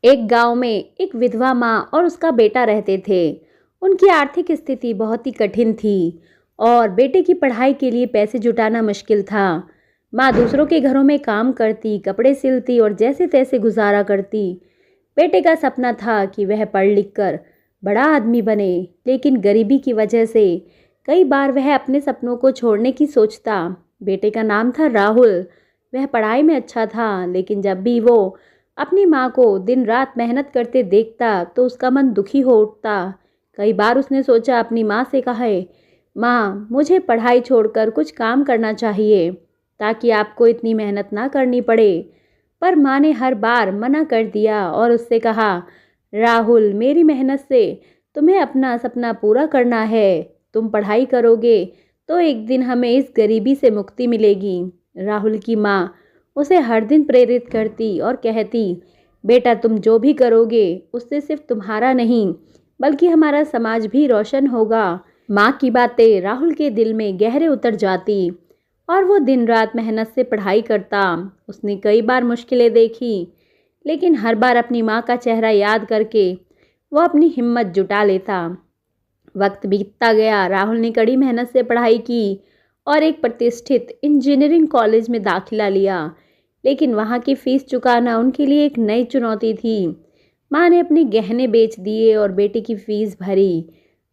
एक गांव में एक विधवा माँ और उसका बेटा रहते थे। उनकी आर्थिक स्थिति बहुत ही कठिन थी और बेटे की पढ़ाई के लिए पैसे जुटाना मुश्किल था। माँ दूसरों के घरों में काम करती, कपड़े सिलती और जैसे तैसे गुजारा करती। बेटे का सपना था कि वह पढ़ लिख कर बड़ा आदमी बने, लेकिन गरीबी की वजह से कई बार वह अपने सपनों को छोड़ने की सोचता। बेटे का नाम था राहुल। वह पढ़ाई में अच्छा था, लेकिन जब भी वो अपनी माँ को दिन रात मेहनत करते देखता तो उसका मन दुखी हो उठता। कई बार उसने सोचा अपनी माँ से कहे, माँ मुझे पढ़ाई छोड़कर कुछ काम करना चाहिए ताकि आपको इतनी मेहनत ना करनी पड़े। पर माँ ने हर बार मना कर दिया और उससे कहा, राहुल मेरी मेहनत से तुम्हें अपना सपना पूरा करना है। तुम पढ़ाई करोगे तो एक दिन हमें इस गरीबी से मुक्ति मिलेगी। राहुल की माँ उसे हर दिन प्रेरित करती और कहती, बेटा तुम जो भी करोगे उससे सिर्फ तुम्हारा नहीं बल्कि हमारा समाज भी रोशन होगा। माँ की बातें राहुल के दिल में गहरे उतर जाती और वो दिन रात मेहनत से पढ़ाई करता। उसने कई बार मुश्किलें देखी, लेकिन हर बार अपनी माँ का चेहरा याद करके वो अपनी हिम्मत जुटा लेता। वक्त बीतता गया। राहुल ने कड़ी मेहनत से पढ़ाई की और एक प्रतिष्ठित इंजीनियरिंग कॉलेज में दाखिला लिया, लेकिन वहाँ की फीस चुकाना उनके लिए एक नई चुनौती थी। माँ ने अपने गहने बेच दिए और बेटे की फीस भरी।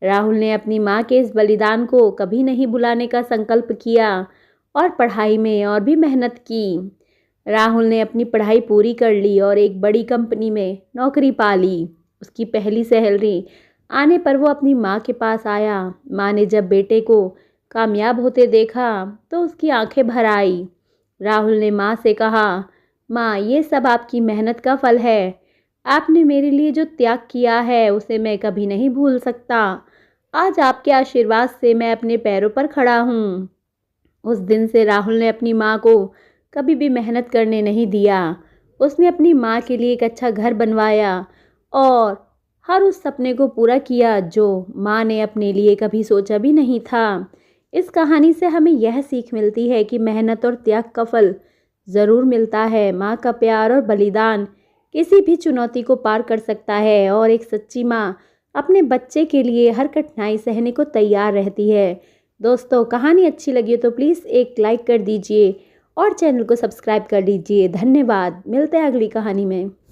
राहुल ने अपनी माँ के इस बलिदान को कभी नहीं भुलाने का संकल्प किया और पढ़ाई में और भी मेहनत की। राहुल ने अपनी पढ़ाई पूरी कर ली और एक बड़ी कंपनी में नौकरी पा ली। उसकी पहली सैलरी आने पर वो अपनी माँ के पास आया। माँ ने जब बेटे को कामयाब होते देखा तो उसकी आंखें भर आई। राहुल ने माँ से कहा, माँ ये सब आपकी मेहनत का फल है। आपने मेरे लिए जो त्याग किया है उसे मैं कभी नहीं भूल सकता। आज आपके आशीर्वाद से मैं अपने पैरों पर खड़ा हूँ। उस दिन से राहुल ने अपनी माँ को कभी भी मेहनत करने नहीं दिया। उसने अपनी माँ के लिए एक अच्छा घर बनवाया और हर उस सपने को पूरा किया जो माँ ने अपने लिए कभी सोचा भी नहीं था। इस कहानी से हमें यह सीख मिलती है कि मेहनत और त्याग का फल ज़रूर मिलता है। माँ का प्यार और बलिदान किसी भी चुनौती को पार कर सकता है और एक सच्ची माँ अपने बच्चे के लिए हर कठिनाई सहने को तैयार रहती है। दोस्तों कहानी अच्छी लगी हो तो प्लीज़ एक लाइक कर दीजिए और चैनल को सब्सक्राइब कर लीजिए। धन्यवाद। मिलते हैं अगली कहानी में।